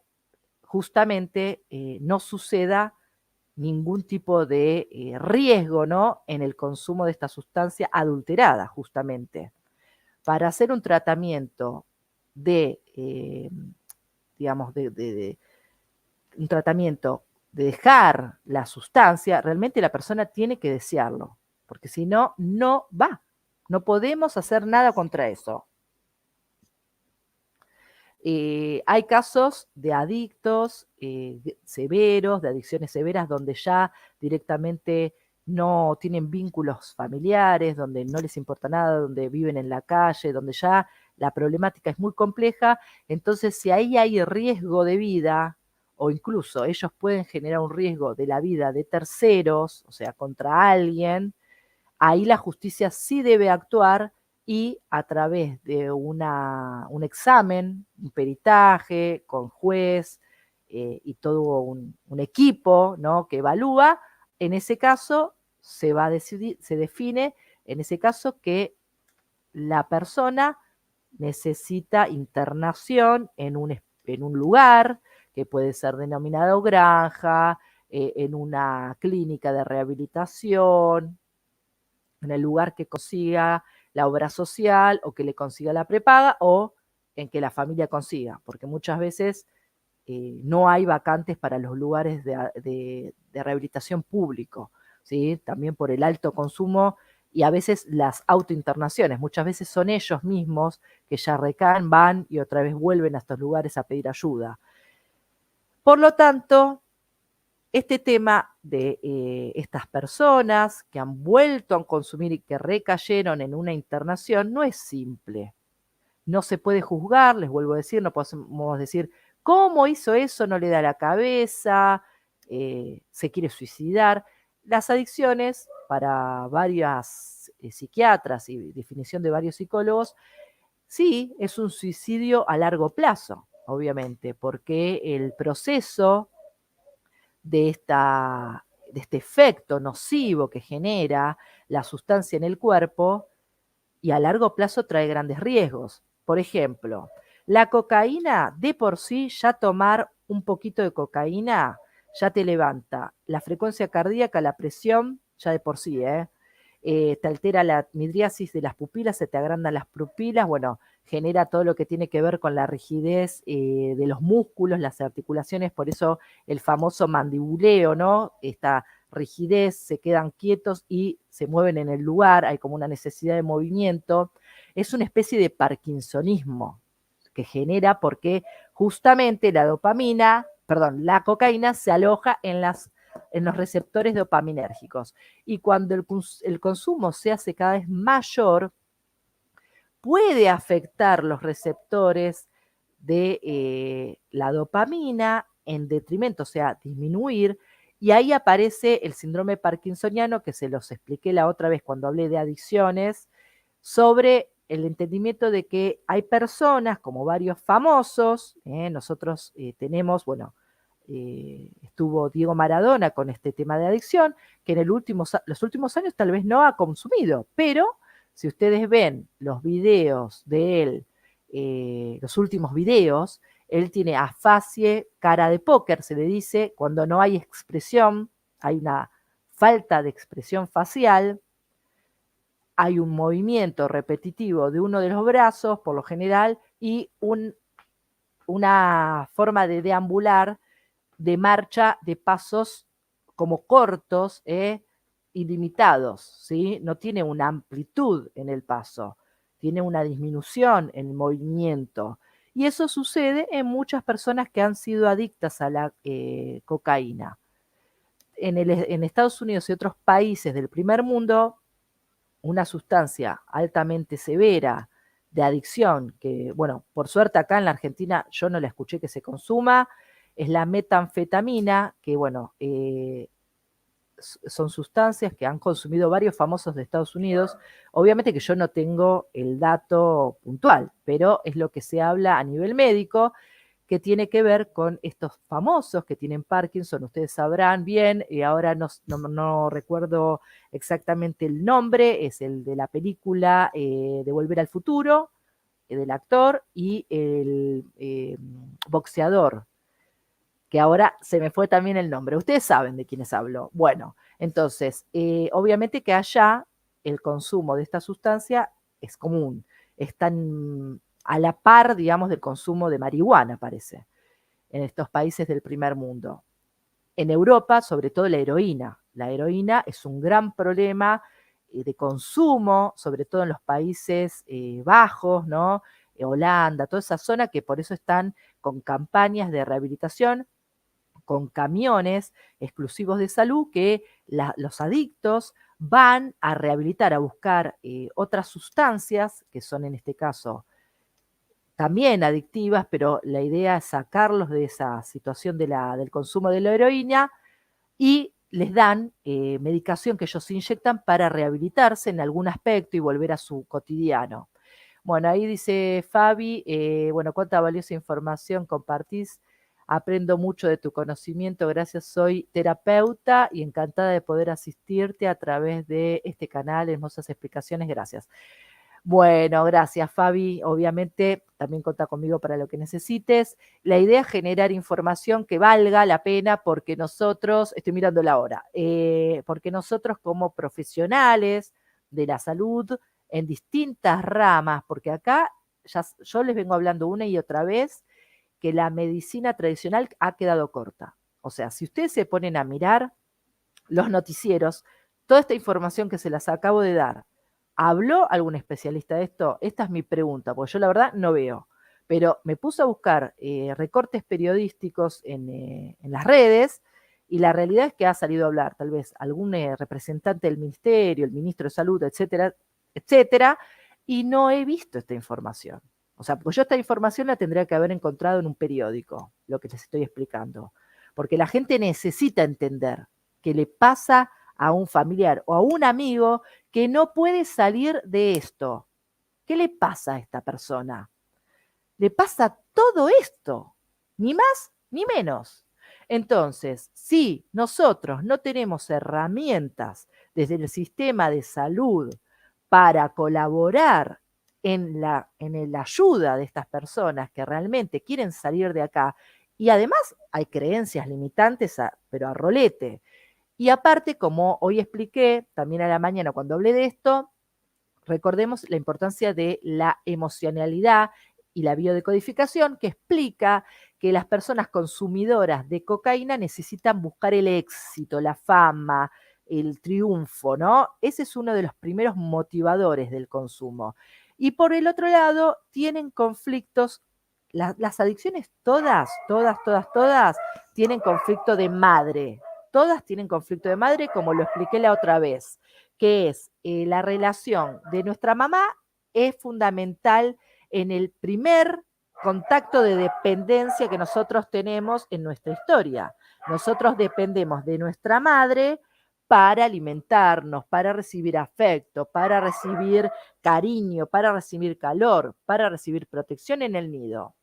justamente no suceda ningún tipo de riesgo, ¿no? En el consumo de esta sustancia adulterada, justamente. Para hacer un tratamiento de, digamos, de un tratamiento de dejar la sustancia, realmente la persona tiene que desearlo, porque si no, no va. No podemos hacer nada contra eso. Hay casos de adictos severos, de adicciones severas, donde ya directamente no tienen vínculos familiares, donde no les importa nada, donde viven en la calle, donde ya la problemática es muy compleja. Entonces, si ahí hay riesgo de vida, o incluso ellos pueden generar un riesgo de la vida de terceros, o sea, contra alguien, ahí la justicia sí debe actuar y a través de un examen, un peritaje con juez y todo un equipo, ¿no? Que evalúa, en ese caso se va a decidir, se define en ese caso que la persona necesita internación en un lugar que puede ser denominado granja, en una clínica de rehabilitación, en el lugar que consiga la obra social o que le consiga la prepaga o en que la familia consiga, porque muchas veces no hay vacantes para los lugares de rehabilitación público, ¿sí? También por el alto consumo y a veces las autointernaciones, muchas veces son ellos mismos que ya recaen, van y otra vez vuelven a estos lugares a pedir ayuda. Por lo tanto, este tema de estas personas que han vuelto a consumir y que recayeron en una internación no es simple. No se puede juzgar, les vuelvo a decir, no podemos decir, ¿cómo hizo eso? No le da la cabeza, se quiere suicidar. Las adicciones, para varias psiquiatras y definición de varios psicólogos, sí, es un suicidio a largo plazo, obviamente, porque el proceso de este efecto nocivo que genera la sustancia en el cuerpo y a largo plazo trae grandes riesgos. Por ejemplo, la cocaína de por sí, ya tomar un poquito de cocaína ya te levanta la frecuencia cardíaca, la presión, ya de por sí, te altera la midriasis de las pupilas, se te agrandan las pupilas, bueno, genera todo lo que tiene que ver con la rigidez de los músculos, las articulaciones, por eso el famoso mandibuleo, ¿no? Esta rigidez, se quedan quietos y se mueven en el lugar, hay como una necesidad de movimiento. Es una especie de parkinsonismo que genera porque justamente la dopamina, perdón, la cocaína se aloja en los receptores dopaminérgicos. Y cuando el consumo se hace cada vez mayor, puede afectar los receptores de la dopamina en detrimento, o sea, disminuir, y ahí aparece el síndrome parkinsoniano que se los expliqué la otra vez cuando hablé de adicciones, sobre el entendimiento de que hay personas, como varios famosos, nosotros tenemos, bueno, estuvo Diego Maradona con este tema de adicción, que en los últimos años tal vez no ha consumido, pero si ustedes ven los videos de él, los últimos videos, él tiene afasia, cara de póker, se le dice, cuando no hay expresión, hay una falta de expresión facial, hay un movimiento repetitivo de uno de los brazos, por lo general, y una forma de deambular, de marcha, de pasos como cortos, ilimitados, ¿sí? No tiene una amplitud en el paso, tiene una disminución en el movimiento. Y eso sucede en muchas personas que han sido adictas a la cocaína. en Estados Unidos y otros países del primer mundo, una sustancia altamente severa de adicción, que, bueno, por suerte acá en la Argentina yo no la escuché que se consuma, es la metanfetamina, que, bueno, son sustancias que han consumido varios famosos de Estados Unidos. Obviamente que yo no tengo el dato puntual, pero es lo que se habla a nivel médico, que tiene que ver con estos famosos que tienen Parkinson, ustedes sabrán bien, y ahora no recuerdo exactamente el nombre, es el de la película de Volver al Futuro, del actor, y el boxeador, que ahora se me fue también el nombre. Ustedes saben de quiénes hablo. Bueno, entonces, obviamente que allá el consumo de esta sustancia es común, están a la par, digamos, del consumo de marihuana, parece, en estos países del primer mundo. En Europa, sobre todo la heroína. La heroína es un gran problema de consumo, sobre todo en los Países Bajos, ¿no? Holanda, toda esa zona, que por eso están con campañas de rehabilitación, con camiones exclusivos de salud, que los adictos van a rehabilitar, a buscar otras sustancias, que son en este caso también adictivas, pero la idea es sacarlos de esa situación del consumo de la heroína, y les dan medicación que ellos inyectan para rehabilitarse en algún aspecto y volver a su cotidiano. Bueno, ahí dice Fabi, bueno, cuánta valiosa información compartís. Aprendo mucho de tu conocimiento, gracias, soy terapeuta y encantada de poder asistirte a través de este canal, hermosas explicaciones, gracias. Bueno, gracias Fabi, obviamente también contá conmigo para lo que necesites. La idea es generar información que valga la pena, porque nosotros, estoy mirando la hora, porque nosotros como profesionales de la salud en distintas ramas, porque acá ya yo les vengo hablando una y otra vez que la medicina tradicional ha quedado corta. O sea, si ustedes se ponen a mirar los noticieros, toda esta información que se las acabo de dar, ¿habló algún especialista de esto? Esta es mi pregunta, porque yo la verdad no veo. Pero me puse a buscar recortes periodísticos en las redes, y la realidad es que ha salido a hablar tal vez algún representante del ministerio, el ministro de Salud, etcétera, etcétera, y no he visto esta información. O sea, porque yo esta información la tendría que haber encontrado en un periódico, lo que les estoy explicando. Porque la gente necesita entender qué le pasa a un familiar o a un amigo que no puede salir de esto. ¿Qué le pasa a esta persona? Le pasa todo esto, ni más ni menos. Entonces, si nosotros no tenemos herramientas desde el sistema de salud para colaborar en la ayuda de estas personas que realmente quieren salir de acá, y además hay creencias limitantes, pero a rolete. Y aparte, como hoy expliqué también a la mañana cuando hablé de esto, recordemos la importancia de la emocionalidad y la biodecodificación, que explica que las personas consumidoras de cocaína necesitan buscar el éxito, la fama, el triunfo, ¿no? Ese es uno de los primeros motivadores del consumo. Y por el otro lado, tienen conflictos, las adicciones todas tienen conflicto de madre. Todas tienen conflicto de madre, como lo expliqué la otra vez, que es la relación de nuestra mamá es fundamental en el primer contacto de dependencia que nosotros tenemos en nuestra historia. Nosotros dependemos de nuestra madre para alimentarnos, para recibir afecto, para recibir cariño, para recibir calor, para recibir protección en el nido.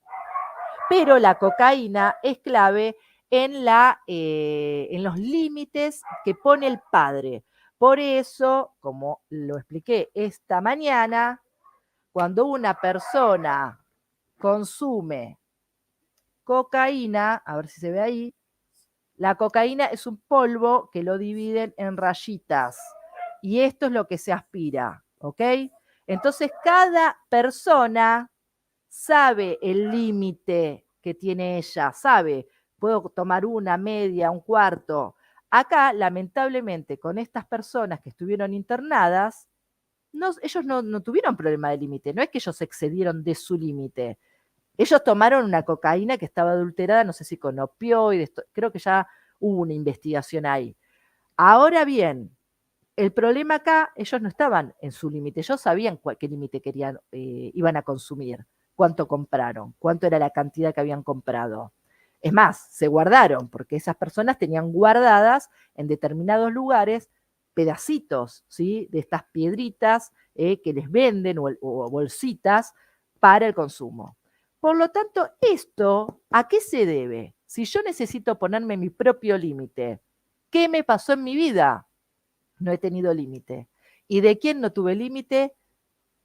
Pero la cocaína es clave en los límites que pone el padre. Por eso, como lo expliqué esta mañana, cuando una persona consume cocaína, a ver si se ve ahí, la cocaína es un polvo que lo dividen en rayitas, y esto es lo que se aspira, ¿ok? Entonces cada persona sabe el límite que tiene ella, sabe, puedo tomar una, media, un cuarto. Acá, lamentablemente, con estas personas que estuvieron internadas, ellos no tuvieron problema de límite, no es que ellos excedieron de su límite. Ellos tomaron una cocaína que estaba adulterada, no sé si con opioides, creo que ya hubo una investigación ahí. Ahora bien, el problema acá, ellos no estaban en su límite, ellos sabían qué límite querían, iban a consumir, cuánto compraron, cuánto era la cantidad que habían comprado. Es más, se guardaron, porque esas personas tenían guardadas en determinados lugares pedacitos, ¿sí? De estas piedritas que les venden o bolsitas para el consumo. Por lo tanto, ¿esto a qué se debe? Si yo necesito ponerme mi propio límite, ¿qué me pasó en mi vida? No he tenido límite. ¿Y de quién no tuve límite?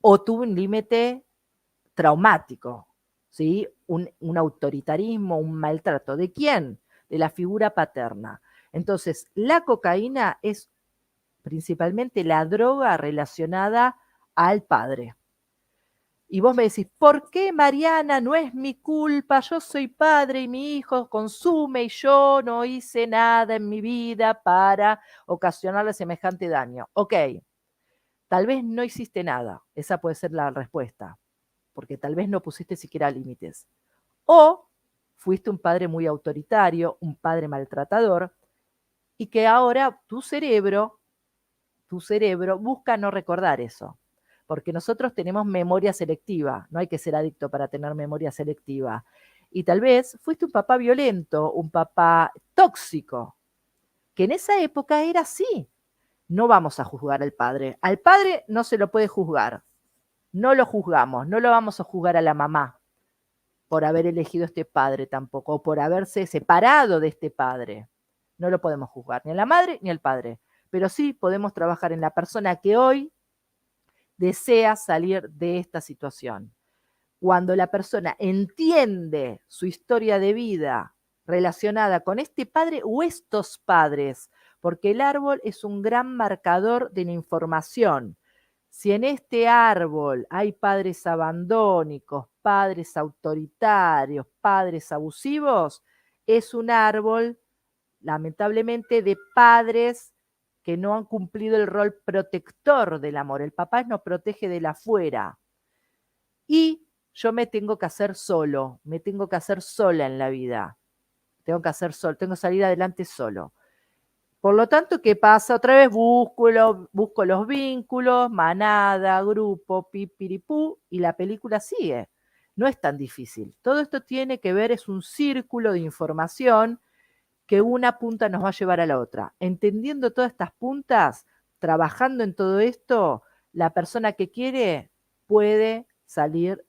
O tuve un límite traumático, ¿sí? Un autoritarismo, un maltrato. ¿De quién? De la figura paterna. Entonces, la cocaína es principalmente la droga relacionada al padre. Y vos me decís, ¿por qué, Mariana? No es mi culpa, yo soy padre y mi hijo consume y yo no hice nada en mi vida para ocasionarle semejante daño. Ok, tal vez no hiciste nada, esa puede ser la respuesta, porque tal vez no pusiste siquiera límites. O fuiste un padre muy autoritario, un padre maltratador, y que ahora tu cerebro busca no recordar eso. Porque nosotros tenemos memoria selectiva, no hay que ser adicto para tener memoria selectiva. Y tal vez fuiste un papá violento, un papá tóxico, que en esa época era así. No vamos a juzgar al padre. Al padre no se lo puede juzgar. No lo juzgamos, no lo vamos a juzgar a la mamá por haber elegido este padre tampoco, o por haberse separado de este padre. No lo podemos juzgar, ni a la madre ni al padre. Pero sí podemos trabajar en la persona que hoy desea salir de esta situación. Cuando la persona entiende su historia de vida relacionada con este padre o estos padres, porque el árbol es un gran marcador de la información. Si en este árbol hay padres abandónicos, padres autoritarios, padres abusivos, es un árbol, lamentablemente, de padres que no han cumplido el rol protector del amor. El papá nos protege de la afuera. Y yo me tengo que hacer solo, me tengo que hacer sola en la vida. Tengo que hacer solo, tengo que salir adelante solo. Por lo tanto, ¿qué pasa? Otra vez busco los vínculos, manada, grupo, pipiripú, y la película sigue. No es tan difícil. Todo esto tiene que ver, es un círculo de información que una punta nos va a llevar a la otra. Entendiendo todas estas puntas, trabajando en todo esto, la persona que quiere puede salir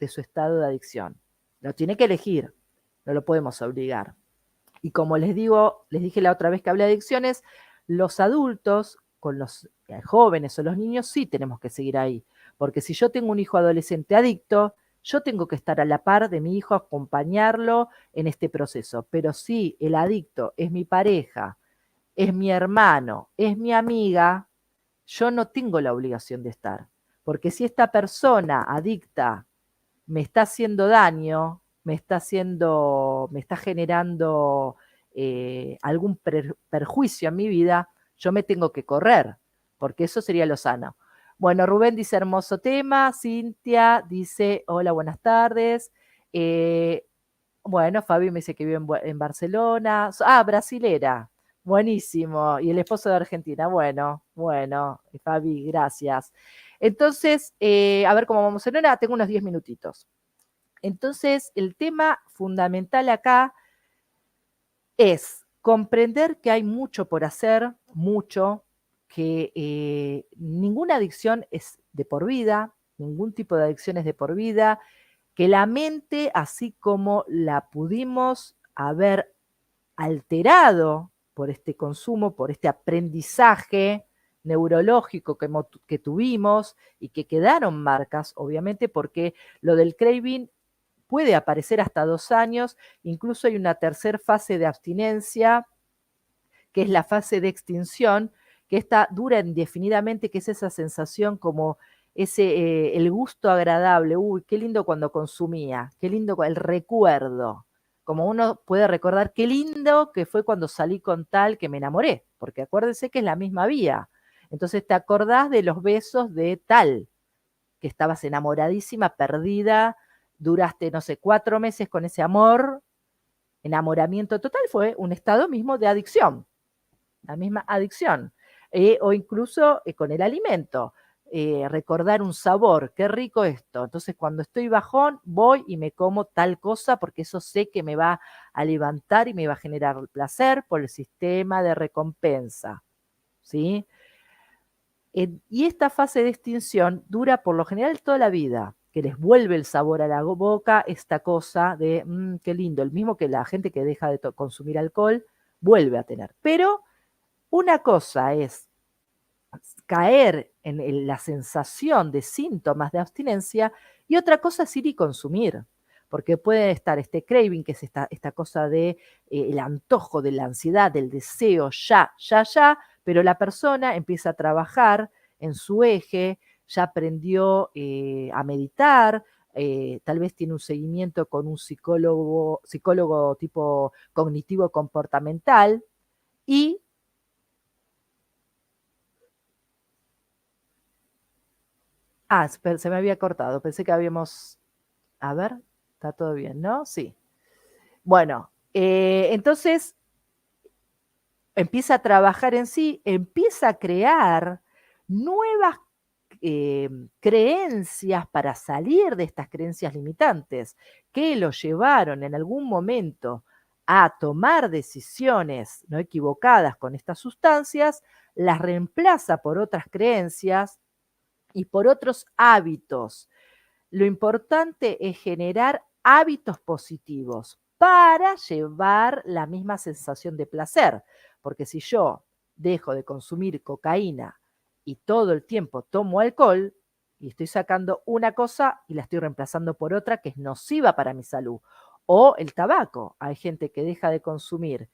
de su estado de adicción. Lo tiene que elegir, no lo podemos obligar. Y como les dije la otra vez que hablé de adicciones, los adultos con los jóvenes o los niños sí tenemos que seguir ahí. Porque si yo tengo un hijo adolescente adicto, yo tengo que estar a la par de mi hijo, acompañarlo en este proceso. Pero si el adicto es mi pareja, es mi hermano, es mi amiga, yo no tengo la obligación de estar. Porque si esta persona adicta me está haciendo daño, me está generando algún perjuicio en mi vida, yo me tengo que correr, porque eso sería lo sano. Bueno, Rubén dice hermoso tema, Cintia dice hola, buenas tardes. Bueno, Fabi me dice que vive en Barcelona. Brasilera. Buenísimo. Y el esposo de Argentina. Bueno, Fabi, gracias. Entonces, a ver cómo vamos en hora. Tengo unos 10 minutitos. Entonces, el tema fundamental acá es comprender que hay mucho por hacer, mucho, que ninguna adicción es de por vida, ningún tipo de adicción es de por vida, que la mente, así como la pudimos haber alterado por este consumo, por este aprendizaje neurológico que tuvimos y que quedaron marcas, obviamente, porque lo del craving puede aparecer hasta 2 años, incluso hay una tercera fase de abstinencia, que es la fase de extinción, que esta dura indefinidamente, que es esa sensación como el gusto agradable, uy, qué lindo cuando consumía, qué lindo el recuerdo, como uno puede recordar qué lindo que fue cuando salí con tal que me enamoré, porque acuérdense que es la misma vía. Entonces te acordás de los besos de tal, que estabas enamoradísima, perdida, duraste, no sé, 4 meses con ese amor, enamoramiento total, fue un estado mismo de adicción. la misma adicción. O incluso con el alimento. Recordar un sabor, qué rico esto. Entonces, cuando estoy bajón, voy y me como tal cosa porque eso sé que me va a levantar y me va a generar placer por el sistema de recompensa, ¿sí? Y esta fase de extinción dura por lo general toda la vida, que les vuelve el sabor a la boca, esta cosa de, qué lindo, el mismo que la gente que deja de consumir alcohol vuelve a tener. Pero una cosa es caer en la sensación de síntomas de abstinencia y otra cosa es ir y consumir, porque puede estar este craving, que es esta cosa de el antojo, de la ansiedad, del deseo ya, ya, ya, pero la persona empieza a trabajar en su eje, ya aprendió a meditar, tal vez tiene un seguimiento con un psicólogo tipo cognitivo comportamental y se me había cortado, pensé que habíamos... A ver, está todo bien, ¿no? Sí. Bueno, entonces empieza a trabajar en sí, empieza a crear nuevas eh, creencias para salir de estas creencias limitantes que lo llevaron en algún momento a tomar decisiones no equivocadas con estas sustancias, las reemplaza por otras creencias y por otros hábitos. Lo importante es generar hábitos positivos para llevar la misma sensación de placer, porque si yo dejo de consumir cocaína y todo el tiempo tomo alcohol y estoy sacando una cosa y la estoy reemplazando por otra que es nociva para mi salud, o el tabaco, hay gente que deja de consumir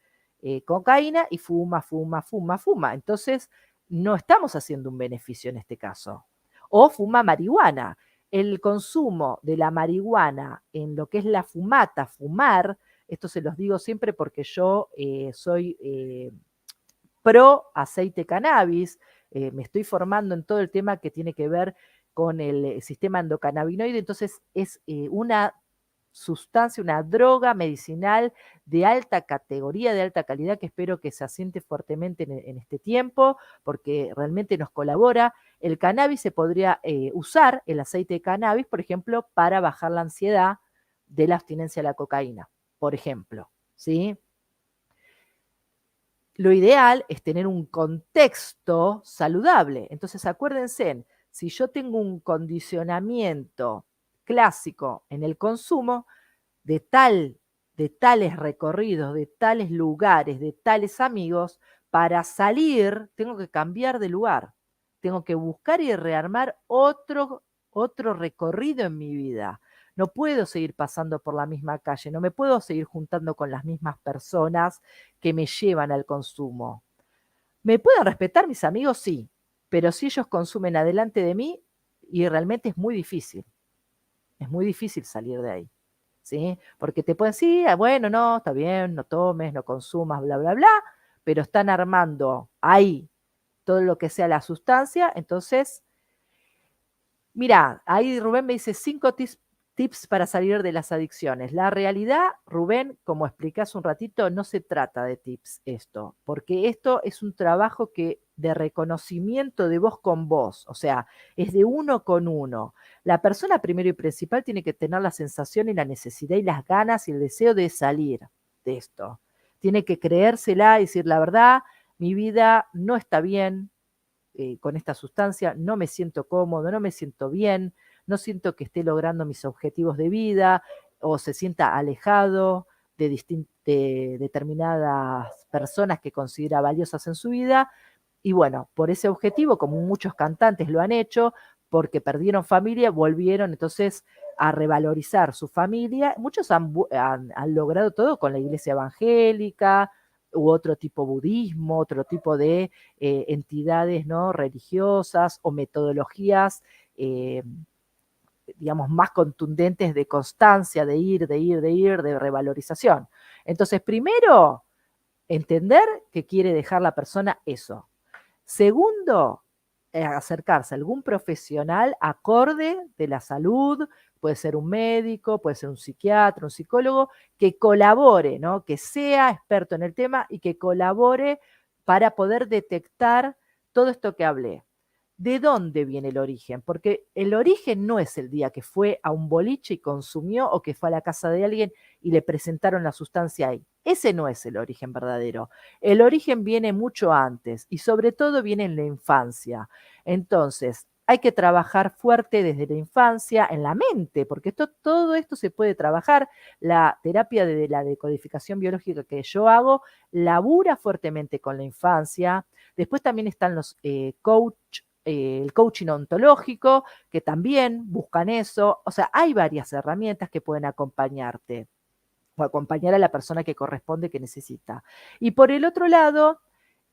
cocaína y fuma, fuma, fuma, fuma, entonces no estamos haciendo un beneficio en este caso, o fuma marihuana. El consumo de la marihuana en lo que es la fumata, fumar, esto se los digo siempre porque yo soy pro aceite cannabis, me estoy formando en todo el tema que tiene que ver con el sistema endocannabinoide, entonces es una sustancia, una droga medicinal de alta categoría, de alta calidad, que espero que se asiente fuertemente en este tiempo, porque realmente nos colabora. El cannabis se podría usar, el aceite de cannabis, por ejemplo, para bajar la ansiedad de la abstinencia a la cocaína, por ejemplo, ¿sí? Lo ideal es tener un contexto saludable. Entonces, acuérdense, si yo tengo un condicionamiento clásico en el consumo, de de tales recorridos, de tales lugares, de tales amigos, para salir tengo que cambiar de lugar. Tengo que buscar y rearmar otro recorrido en mi vida. No puedo seguir pasando por la misma calle, no me puedo seguir juntando con las mismas personas que me llevan al consumo. ¿Me pueden respetar mis amigos? Sí, pero si ellos consumen adelante de mí, y realmente es muy difícil salir de ahí. ¿Sí? Porque te pueden decir, bueno, no, está bien, no tomes, no consumas, bla, bla, bla, pero están armando ahí todo lo que sea la sustancia, entonces, mira, ahí Rubén me dice 5 tips para salir de las adicciones. La realidad, Rubén, como expliqué hace un ratito, no se trata de tips esto, porque esto es un trabajo de reconocimiento de vos con vos, o sea, es de uno con uno. La persona primero y principal tiene que tener la sensación y la necesidad y las ganas y el deseo de salir de esto. Tiene que creérsela y decir la verdad, mi vida no está bien, con esta sustancia, no me siento cómodo, no me siento bien, no siento que esté logrando mis objetivos de vida o se sienta alejado de determinadas personas que considera valiosas en su vida. Y bueno, por ese objetivo, como muchos cantantes lo han hecho, porque perdieron familia, volvieron entonces a revalorizar su familia. Muchos han logrado todo con la iglesia evangélica u otro tipo budismo, otro tipo de entidades no religiosas o metodologías, digamos, más contundentes de constancia, de ir, de ir, de ir, de revalorización. Entonces, primero, entender que quiere dejar la persona eso. Segundo, acercarse a algún profesional acorde de la salud, puede ser un médico, puede ser un psiquiatra, un psicólogo, que colabore, ¿no? Que sea experto en el tema y que colabore para poder detectar todo esto que hablé. ¿De dónde viene el origen? Porque el origen no es el día que fue a un boliche y consumió o que fue a la casa de alguien y le presentaron la sustancia ahí. Ese no es el origen verdadero. El origen viene mucho antes y sobre todo viene en la infancia. Entonces, hay que trabajar fuerte desde la infancia en la mente, porque todo esto se puede trabajar. La terapia de la decodificación biológica que yo hago labura fuertemente con la infancia. Después también están los el coaching ontológico, que también buscan eso. O sea, hay varias herramientas que pueden acompañarte o acompañar a la persona que corresponde, que necesita. Y por el otro lado,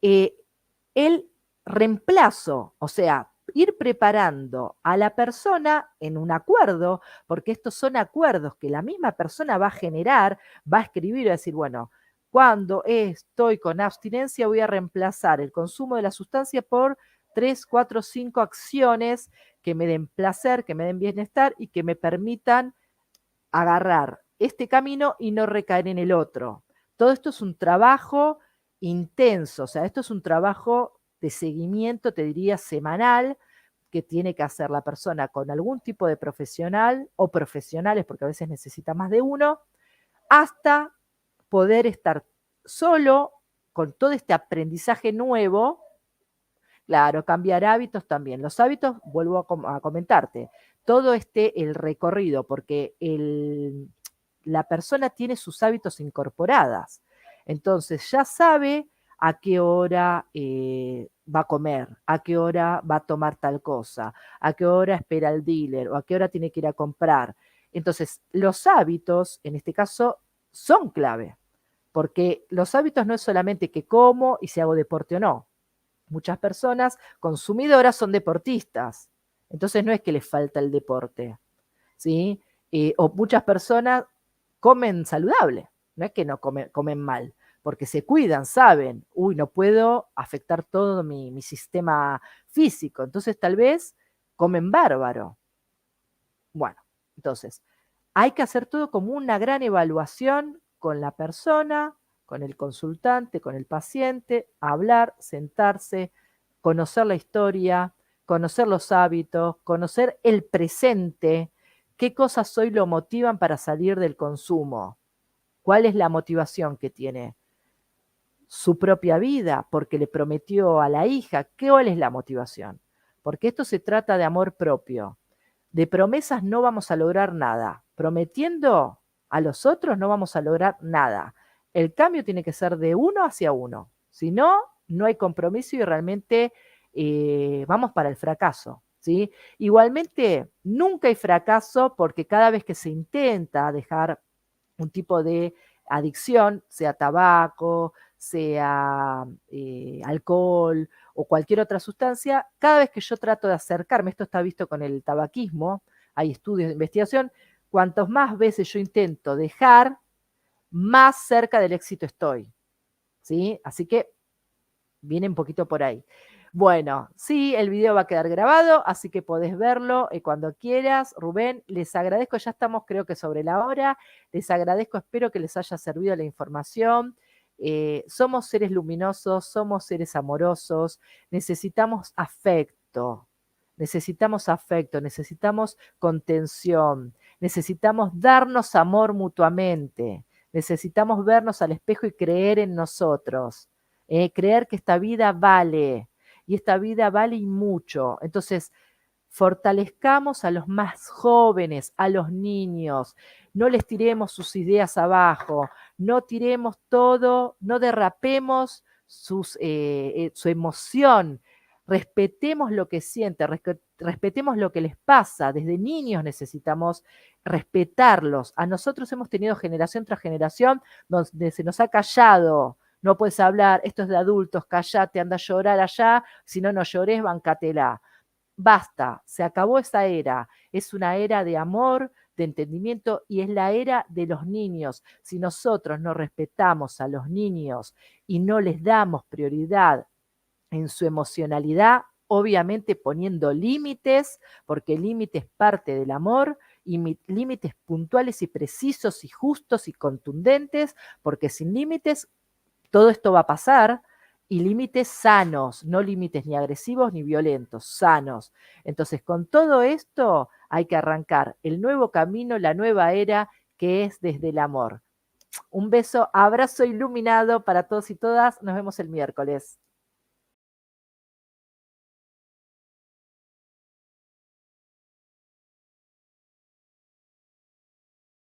el reemplazo, o sea, ir preparando a la persona en un acuerdo, porque estos son acuerdos que la misma persona va a generar, va a escribir y va a decir, bueno, cuando estoy con abstinencia voy a reemplazar el consumo de la sustancia por 3, 4, 5 acciones que me den placer, que me den bienestar y que me permitan agarrar este camino y no recaer en el otro. Todo esto es un trabajo intenso, o sea, esto es un trabajo de seguimiento, te diría, semanal, que tiene que hacer la persona con algún tipo de profesional o profesionales, porque a veces necesita más de uno, hasta poder estar solo con todo este aprendizaje nuevo. Claro, cambiar hábitos también. Los hábitos, vuelvo a comentarte, todo el recorrido, porque la persona tiene sus hábitos incorporadas. Entonces ya sabe a qué hora va a comer, a qué hora va a tomar tal cosa, a qué hora espera el dealer o a qué hora tiene que ir a comprar. Entonces, los hábitos, en este caso, son clave, porque los hábitos no es solamente que como y si hago deporte o no. Muchas personas consumidoras son deportistas, entonces no es que les falta el deporte, ¿sí? O muchas personas comen saludable, no es que no comen mal, porque se cuidan, saben, uy, no puedo afectar todo mi sistema físico, entonces tal vez comen bárbaro. Bueno, entonces, hay que hacer todo como una gran evaluación con la persona, con el consultante, con el paciente, hablar, sentarse, conocer la historia, conocer los hábitos, conocer el presente, qué cosas hoy lo motivan para salir del consumo, cuál es la motivación que tiene, su propia vida, porque le prometió a la hija, ¿cuál es la motivación? Porque esto se trata de amor propio. De promesas no vamos a lograr nada. Prometiendo a los otros no vamos a lograr nada. El cambio tiene que ser de uno hacia uno. Si no, no hay compromiso y realmente vamos para el fracaso, ¿sí? Igualmente, nunca hay fracaso porque cada vez que se intenta dejar un tipo de adicción, sea tabaco, sea alcohol o cualquier otra sustancia, cada vez que yo trato de acercarme, esto está visto con el tabaquismo, hay estudios de investigación, cuantas más veces yo intento dejar, más cerca del éxito estoy, ¿sí? Así que viene un poquito por ahí. Bueno, sí, el video va a quedar grabado, así que podés verlo cuando quieras. Rubén, les agradezco, ya estamos creo que sobre la hora, les agradezco, espero que les haya servido la información. Somos seres luminosos, somos seres amorosos, necesitamos afecto, necesitamos contención, necesitamos darnos amor mutuamente, necesitamos vernos al espejo y creer en nosotros. Creer que esta vida vale, y esta vida vale y mucho. Entonces, fortalezcamos a los más jóvenes, a los niños, no les tiremos sus ideas abajo, no tiremos todo, no derrapemos su emoción, respetemos lo que sienten, respetemos lo que les pasa, desde niños necesitamos respetarlos. A nosotros hemos tenido generación tras generación donde se nos ha callado, no puedes hablar, esto es de adultos, callate, anda a llorar allá, si no, no llores, bancatela. Basta, se acabó esa era, es una era de amor, de entendimiento y es la era de los niños. Si nosotros no respetamos a los niños y no les damos prioridad en su emocionalidad, obviamente poniendo límites, porque el límite es parte del amor, y límites puntuales y precisos y justos y contundentes, porque sin límites todo esto va a pasar y límites sanos, no límites ni agresivos ni violentos, sanos. Entonces, con todo esto hay que arrancar el nuevo camino, la nueva era que es desde el amor. Un beso, abrazo iluminado para todos y todas. Nos vemos el miércoles.